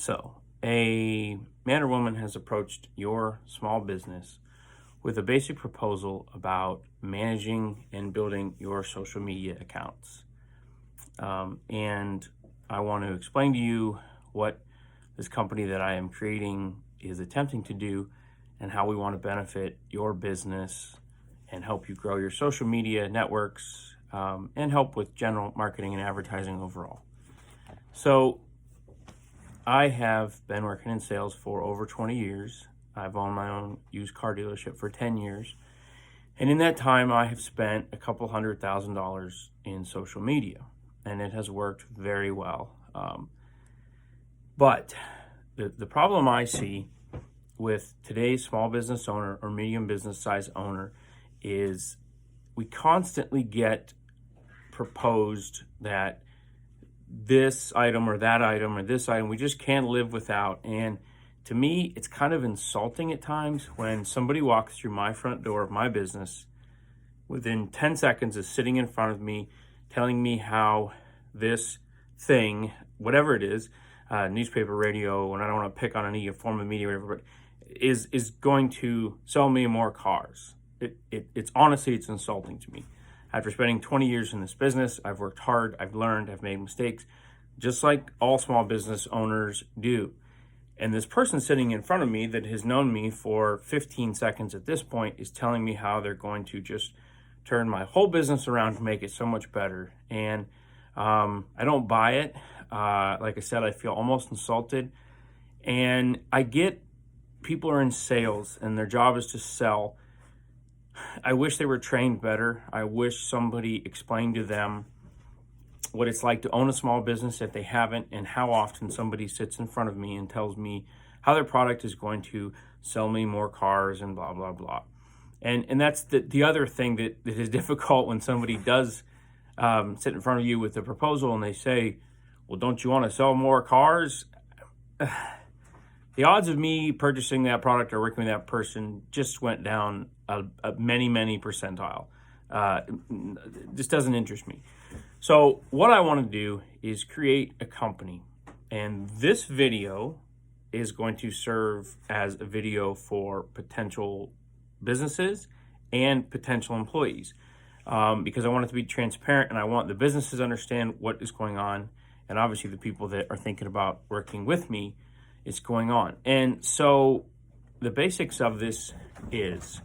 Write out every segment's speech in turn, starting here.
So, a man or woman has approached your small business with a basic proposal about managing and building your social media accounts. And I want to explain to you what this company that I am creating is attempting to do and how we want to benefit your business and help you grow your social media networks and help with general marketing and advertising overall. So, I have been working in sales for over 20 years. I've owned my own used car dealership for 10 years. And in that time, I have spent a couple $100,000 in social media, and it has worked very well. But the problem I see with today's small business owner or medium business size owner is we constantly get proposed that this item or that item or this item we just can't live without. And to me, it's kind of insulting at times when somebody walks through my front door of my business within 10 seconds is sitting in front of me telling me how this thing, whatever it is, newspaper, radio, and I don't want to pick on any form of media, whatever, but is going to sell me more cars. It's honestly, it's insulting to me. After spending 20 years in this business, I've worked hard, I've learned, I've made mistakes, just like all small business owners do. And this person sitting in front of me that has known me for 15 seconds at this point is telling me how they're going to just turn my whole business around to make it so much better. And I don't buy it. Like I said, I feel almost insulted. And I get people are in sales and their job is to sell. I wish they were trained better. I wish somebody explained to them what it's like to own a small business if they haven't, and how often somebody sits in front of me and tells me how their product is going to sell me more cars and blah, blah, blah. And that's the other thing that is difficult when somebody does sit in front of you with a proposal and they say, well, don't you want to sell more cars? The odds of me purchasing that product or working with that person just went down a many percentile. This doesn't interest me. So what I want to do is create a company. And this video is going to serve as a video for potential businesses and potential employees. Because I want it to be transparent and I want the businesses to understand what is going on. And obviously the people that are thinking about working with me, it's going on. And so the basics of this is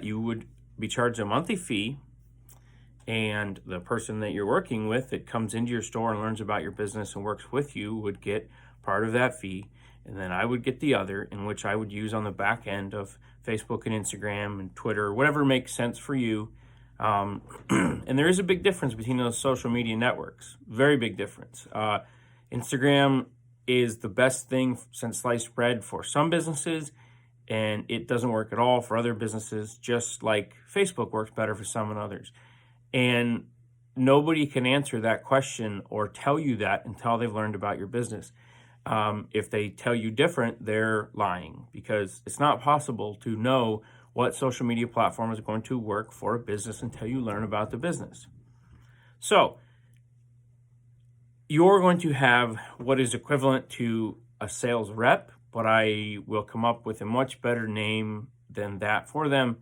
you would be charged a monthly fee, and the person that you're working with that comes into your store and learns about your business and works with you would get part of that fee, and then I would get the other, in which I would use on the back end of Facebook and Instagram and Twitter, whatever makes sense for you. And there is a big difference between those social media networks, very big difference. Instagram is the best thing since sliced bread for some businesses, and it doesn't work at all for other businesses, just like Facebook works better for some and others. And nobody can answer that question or tell you that until they've learned about your business. If they tell you different, they're lying, because it's not possible to know what social media platform is going to work for a business until you learn about the business. So you're going to have what is equivalent to a sales rep, but I will come up with a much better name than that for them,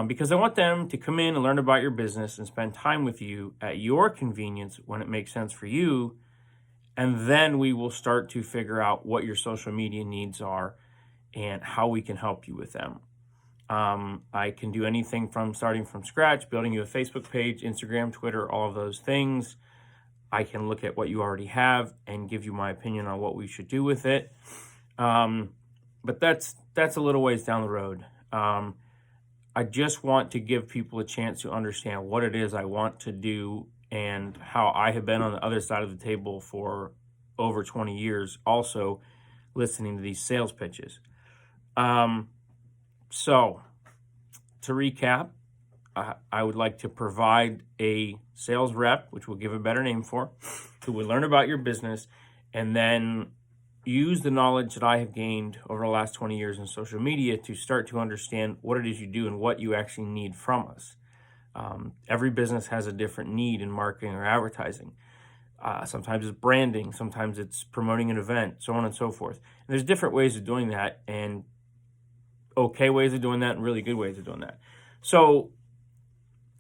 because I want them to come in and learn about your business and spend time with you at your convenience when it makes sense for you. And then we will start to figure out what your social media needs are and how we can help you with them. I can do anything from starting from scratch, building you a Facebook page, Instagram, Twitter, all of those things. I can look at what you already have and give you my opinion on what we should do with it. But that's a little ways down the road. I just want to give people a chance to understand what it is I want to do and how I have been on the other side of the table for over 20 years, also listening to these sales pitches. So to recap, I would like to provide a sales rep, which we'll give a better name for, who will learn about your business and then use the knowledge that I have gained over the last 20 years in social media to start to understand what it is you do and what you actually need from us. Every business has a different need in marketing or advertising. Sometimes it's branding, sometimes it's promoting an event, so on and so forth. And there's different ways of doing that, and okay ways of doing that, and really good ways of doing that. So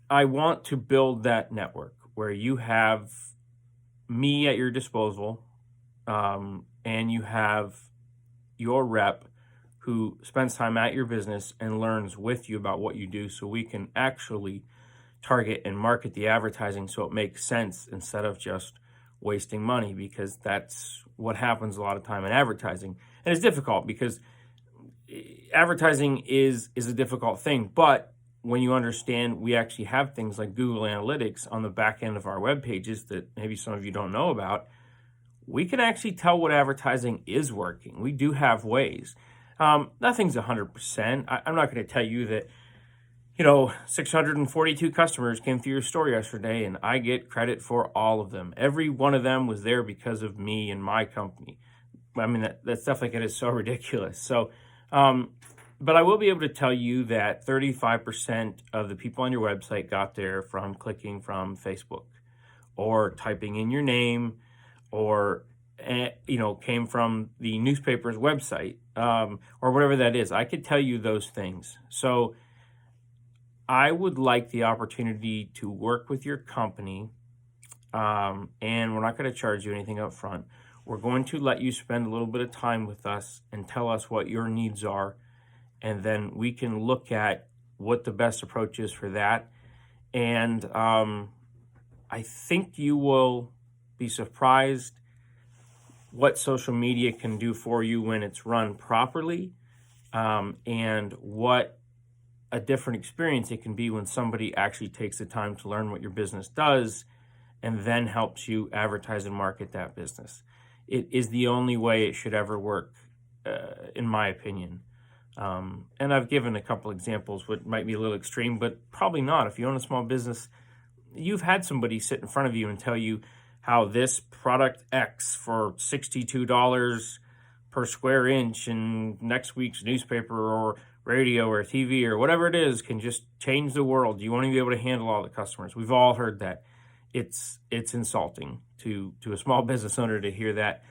I want to build that network where you have me at your disposal, and you have your rep who spends time at your business and learns with you about what you do, so we can actually target and market the advertising so it makes sense instead of just wasting money, because that's what happens a lot of time in advertising. And it's difficult because advertising is a difficult thing, but when you understand we actually have things like Google Analytics on the back end of our web pages that maybe some of you don't know about, we can actually tell what advertising is working. We do have ways. Nothing's 100%. I'm not going to tell you that 642 customers came through your store yesterday, and I get credit for all of them. Every one of them was there because of me and my company. I mean, that stuff like it is so ridiculous. So, but I will be able to tell you that 35% of the people on your website got there from clicking from Facebook or typing in your name, or came from the newspaper's website, or whatever that is. I could tell you those things. So I would like the opportunity to work with your company, and we're not going to charge you anything up front. We're going to let you spend a little bit of time with us and tell us what your needs are, and then we can look at what the best approach is for that. And I think you will be surprised what social media can do for you when it's run properly, and what a different experience it can be when somebody actually takes the time to learn what your business does and then helps you advertise and market that business. It is the only way it should ever work, in my opinion. And I've given a couple examples, what might be a little extreme, but probably not. If you own a small business, you've had somebody sit in front of you and tell you how this product X for $62 per square inch in next week's newspaper or radio or TV or whatever it is can just change the world. You won't even be able to handle all the customers. We've all heard that. It's insulting to a small business owner to hear that,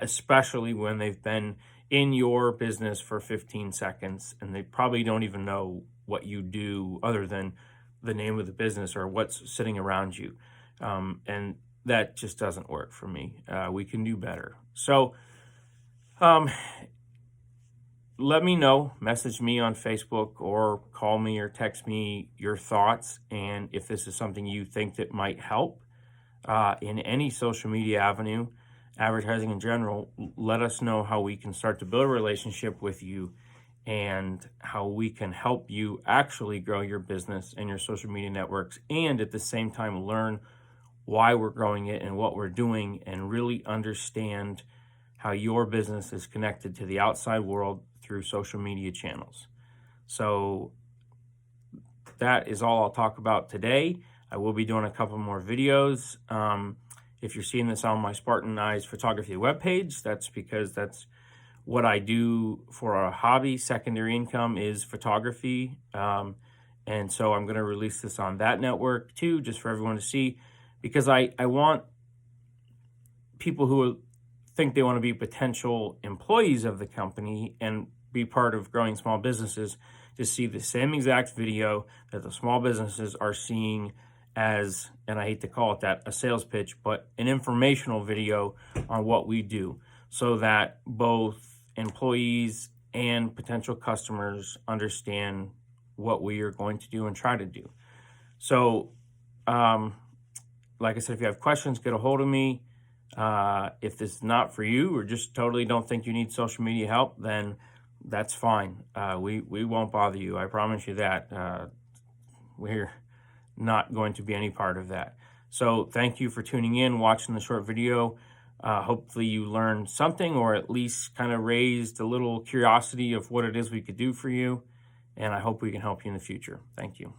especially when they've been in your business for 15 seconds and they probably don't even know what you do other than the name of the business or what's sitting around you. And that just doesn't work for me. We can do better. So let me know, message me on Facebook or call me or text me your thoughts. And if this is something you think that might help in any social media avenue, advertising in general, let us know how we can start to build a relationship with you and how we can help you actually grow your business and your social media networks, and at the same time learn why we're growing it and what we're doing, and really understand how your business is connected to the outside world through social media channels. So that is all I'll talk about today. I will be doing a couple more videos. If you're seeing this on my Spartan Eyes Photography webpage, that's because that's what I do for a hobby. Secondary income is photography. And so I'm going to release this on that network too, just for everyone to see, because I want people who think they want to be potential employees of the company and be part of growing small businesses to see the same exact video that the small businesses are seeing as, and I hate to call it that, a sales pitch, but an informational video on what we do, so that both employees and potential customers understand what we are going to do and try to do. So, like I said, if you have questions, get a hold of me. If this is not for you or just totally don't think you need social media help, then that's fine. We won't bother you. I promise you that. We're not going to be any part of that. So thank you for tuning in, watching the short video. Hopefully you learned something, or at least kind of raised a little curiosity of what it is we could do for you. And I hope we can help you in the future. Thank you.